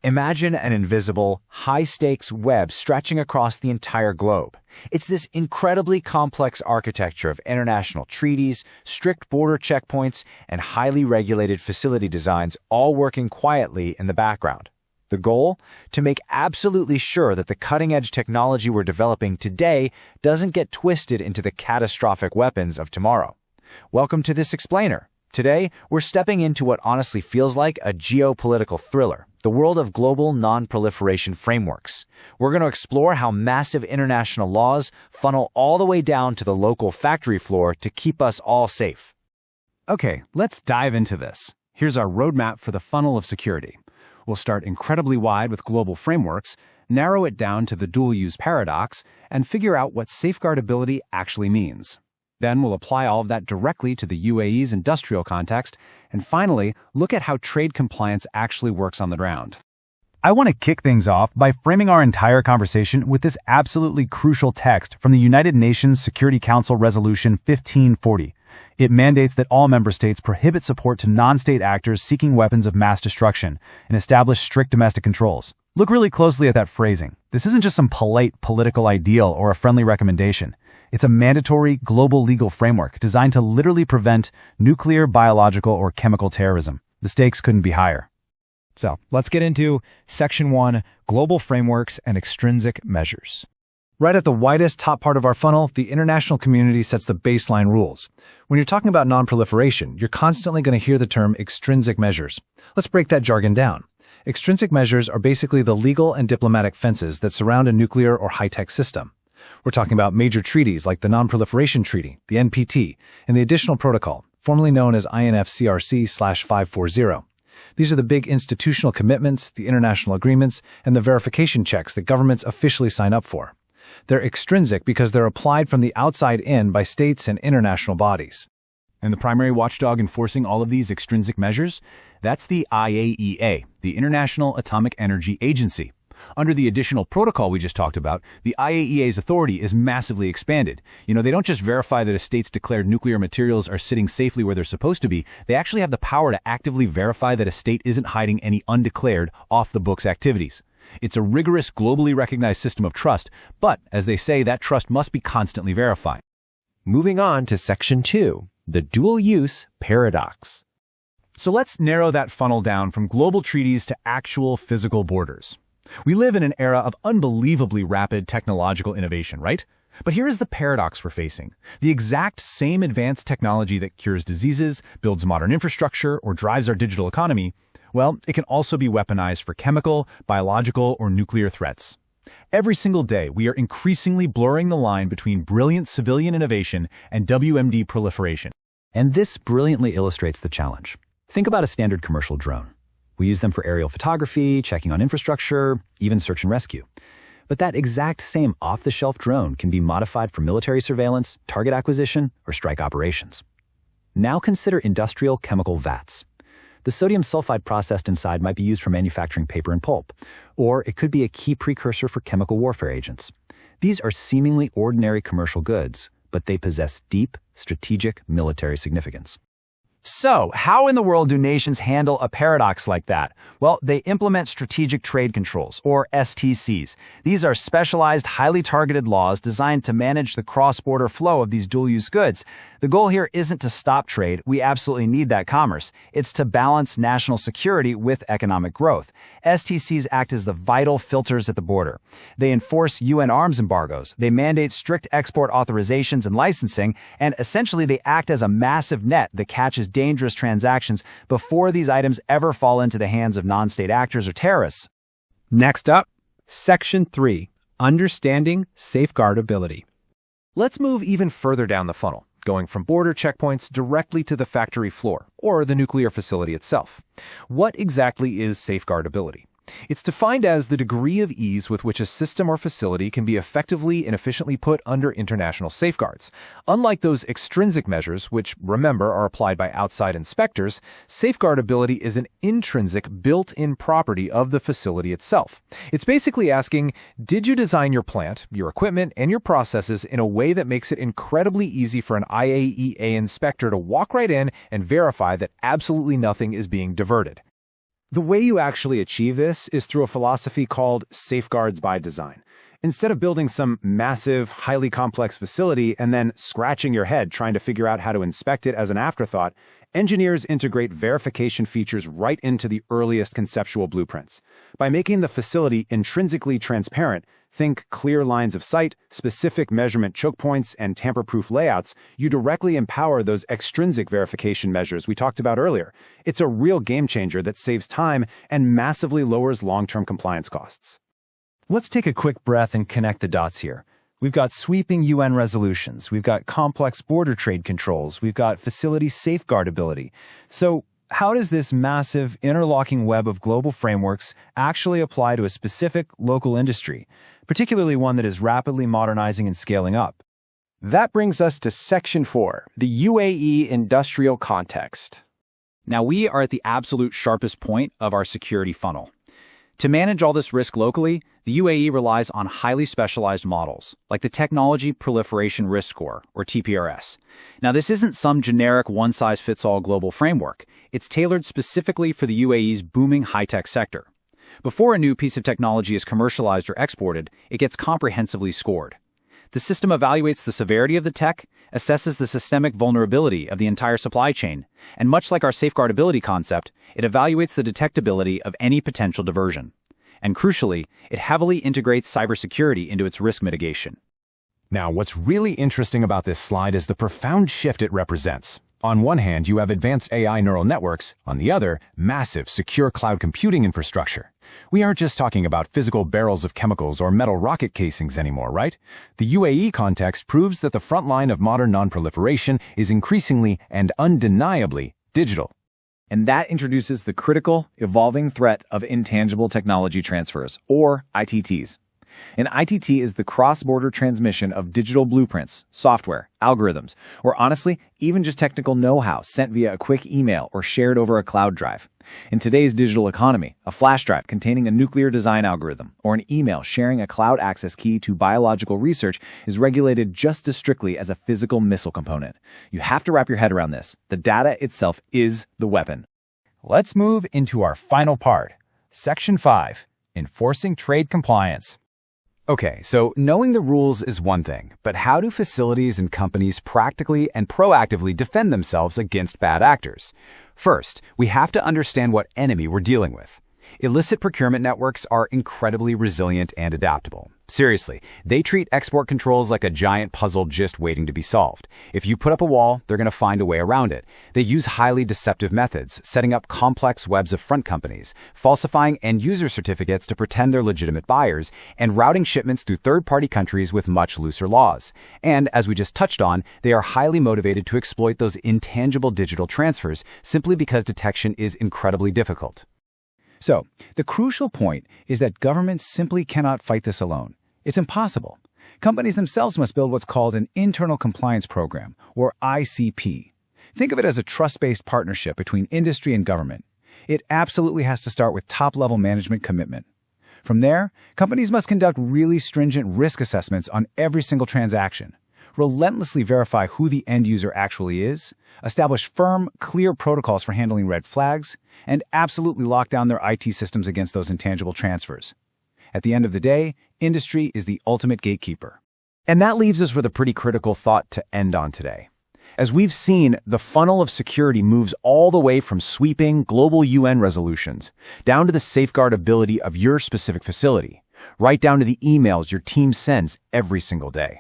Imagine an invisible, high-stakes web stretching across the entire globe. It's this incredibly complex architecture of international treaties, strict border checkpoints, and highly regulated facility designs all working quietly in the background. The goal? To make absolutely sure that the cutting-edge technology we're developing today doesn't get twisted into the catastrophic weapons of tomorrow. Welcome to This Explainer. Today, we're stepping into what honestly feels like a geopolitical thriller, the world of global non-proliferation frameworks. We're going to explore how massive international laws funnel all the way down to the local factory floor to keep us all safe. Okay, let's dive into this. Here's our roadmap for the funnel of security. We'll start incredibly wide with global frameworks, narrow it down to the dual-use paradox, and figure out what safeguardability actually means. Then we'll apply all of that directly to the UAE's industrial context, and finally, look at how trade compliance actually works on the ground. I want to kick things off by framing our entire conversation with this absolutely crucial text from the United Nations Security Council Resolution 1540. It mandates that all member states prohibit support to non-state actors seeking weapons of mass destruction and establish strict domestic controls. Look really closely at that phrasing. This isn't just some polite political ideal or a friendly recommendation. It's a mandatory global legal framework designed to literally prevent nuclear, biological, or chemical terrorism. The stakes couldn't be higher. So let's get into Section 1, Global Frameworks and Extrinsic Measures. Right at the widest top part of our funnel, the international community sets the baseline rules. When you're talking about non-proliferation, you're constantly going to hear the term extrinsic measures. Let's break that jargon down. Extrinsic measures are basically the legal and diplomatic fences that surround a nuclear or high-tech system. We're talking about major treaties like the Non-Proliferation Treaty, the NPT, and the Additional Protocol, formerly known as INFCRC/540. These are the big institutional commitments, the international agreements, and the verification checks that governments officially sign up for. They're extrinsic because they're applied from the outside in by states and international bodies. And the primary watchdog enforcing all of these extrinsic measures? That's the IAEA, the International Atomic Energy Agency. Under the additional protocol we just talked about, the IAEA's authority is massively expanded. They don't just verify that a state's declared nuclear materials are sitting safely where they're supposed to be. They actually have the power to actively verify that a state isn't hiding any undeclared, off-the-books activities. It's a rigorous, globally recognized system of trust, but, as they say, that trust must be constantly verified. Moving on to Section 2, the dual-use paradox. So let's narrow that funnel down from global treaties to actual physical borders. We live in an era of unbelievably rapid technological innovation, right? But here is the paradox we're facing. The exact same advanced technology that cures diseases, builds modern infrastructure, or drives our digital economy, well, it can also be weaponized for chemical, biological, or nuclear threats. Every single day, we are increasingly blurring the line between brilliant civilian innovation and WMD proliferation. And this brilliantly illustrates the challenge. Think about a standard commercial drone. We use them for aerial photography, checking on infrastructure, even search and rescue. But that exact same off-the-shelf drone can be modified for military surveillance, target acquisition, or strike operations. Now consider industrial chemical vats. The sodium sulfide processed inside might be used for manufacturing paper and pulp, or it could be a key precursor for chemical warfare agents. These are seemingly ordinary commercial goods, but they possess deep, strategic military significance. So, how in the world do nations handle a paradox like that? Well, they implement strategic trade controls, or STCs. These are specialized, highly targeted laws designed to manage the cross-border flow of these dual-use goods. The goal here isn't to stop trade. We absolutely need that commerce. It's to balance national security with economic growth. STCs act as the vital filters at the border. They enforce UN arms embargoes. They mandate strict export authorizations and licensing, and essentially they act as a massive net that catches dangerous transactions before these items ever fall into the hands of non-state actors or terrorists. Next up, Section 3, Understanding Safeguardability. Let's move even further down the funnel, going from border checkpoints directly to the factory floor, or the nuclear facility itself. What exactly is safeguardability? It's defined as the degree of ease with which a system or facility can be effectively and efficiently put under international safeguards. Unlike those extrinsic measures, which, remember, are applied by outside inspectors, safeguardability is an intrinsic, built-in property of the facility itself. It's basically asking, did you design your plant, your equipment, and your processes in a way that makes it incredibly easy for an IAEA inspector to walk right in and verify that absolutely nothing is being diverted? The way you actually achieve this is through a philosophy called safeguards by design. Instead of building some massive, highly complex facility and then scratching your head trying to figure out how to inspect it as an afterthought, engineers integrate verification features right into the earliest conceptual blueprints. By making the facility intrinsically transparent, think clear lines of sight, specific measurement choke points, and tamper-proof layouts, you directly empower those extrinsic verification measures we talked about earlier. It's a real game changer that saves time and massively lowers long-term compliance costs. Let's take a quick breath and connect the dots here. We've got sweeping UN resolutions, we've got complex border trade controls, we've got facility safeguardability. So, how does this massive interlocking web of global frameworks actually apply to a specific local industry, particularly one that is rapidly modernizing and scaling up? That brings us to Section 4, the UAE industrial context. Now we are at the absolute sharpest point of our security funnel. To manage all this risk locally, the UAE relies on highly specialized models, like the Technology Proliferation Risk Score, or TPRS. Now, this isn't some generic one-size-fits-all global framework. It's tailored specifically for the UAE's booming high-tech sector. Before a new piece of technology is commercialized or exported, it gets comprehensively scored. The system evaluates the severity of the tech, assesses the systemic vulnerability of the entire supply chain, and much like our safeguardability concept, it evaluates the detectability of any potential diversion. And crucially, it heavily integrates cybersecurity into its risk mitigation. Now, what's really interesting about this slide is the profound shift it represents. On one hand, you have advanced AI neural networks. On the other, massive, secure cloud computing infrastructure. We aren't just talking about physical barrels of chemicals or metal rocket casings anymore, right? The UAE context proves that the front line of modern non-proliferation is increasingly and undeniably digital. And that introduces the critical, evolving threat of intangible technology transfers, or ITTs. An ITT is the cross-border transmission of digital blueprints, software, algorithms, or honestly, even just technical know-how sent via a quick email or shared over a cloud drive. In today's digital economy, a flash drive containing a nuclear design algorithm or an email sharing a cloud access key to biological research is regulated just as strictly as a physical missile component. You have to wrap your head around this. The data itself is the weapon. Let's move into our final part, Section 5, Enforcing Trade Compliance. Okay, so knowing the rules is one thing, but how do facilities and companies practically and proactively defend themselves against bad actors? First, we have to understand what enemy we're dealing with. Illicit procurement networks are incredibly resilient and adaptable. Seriously, they treat export controls like a giant puzzle just waiting to be solved. If you put up a wall, they're going to find a way around it. They use highly deceptive methods, setting up complex webs of front companies, falsifying end-user certificates to pretend they're legitimate buyers, and routing shipments through third-party countries with much looser laws. And, as we just touched on, they are highly motivated to exploit those intangible digital transfers simply because detection is incredibly difficult. So, the crucial point is that governments simply cannot fight this alone. It's impossible. Companies themselves must build what's called an Internal Compliance Program, or ICP. Think of it as a trust-based partnership between industry and government. It absolutely has to start with top-level management commitment. From there, companies must conduct really stringent risk assessments on every single transaction, relentlessly verify who the end user actually is, establish firm, clear protocols for handling red flags, and absolutely lock down their IT systems against those intangible transfers. At the end of the day, industry is the ultimate gatekeeper. And that leaves us with a pretty critical thought to end on today. As we've seen, the funnel of security moves all the way from sweeping global UN resolutions down to the safeguardability of your specific facility, right down to the emails your team sends every single day.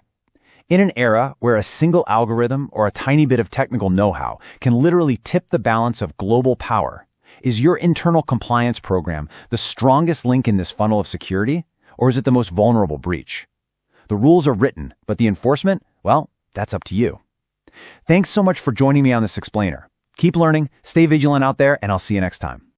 In an era where a single algorithm or a tiny bit of technical know-how can literally tip the balance of global power, is your internal compliance program the strongest link in this funnel of security, or is it the most vulnerable breach? The rules are written, but the enforcement, well, that's up to you. Thanks so much for joining me on this explainer. Keep learning, stay vigilant out there, and I'll see you next time.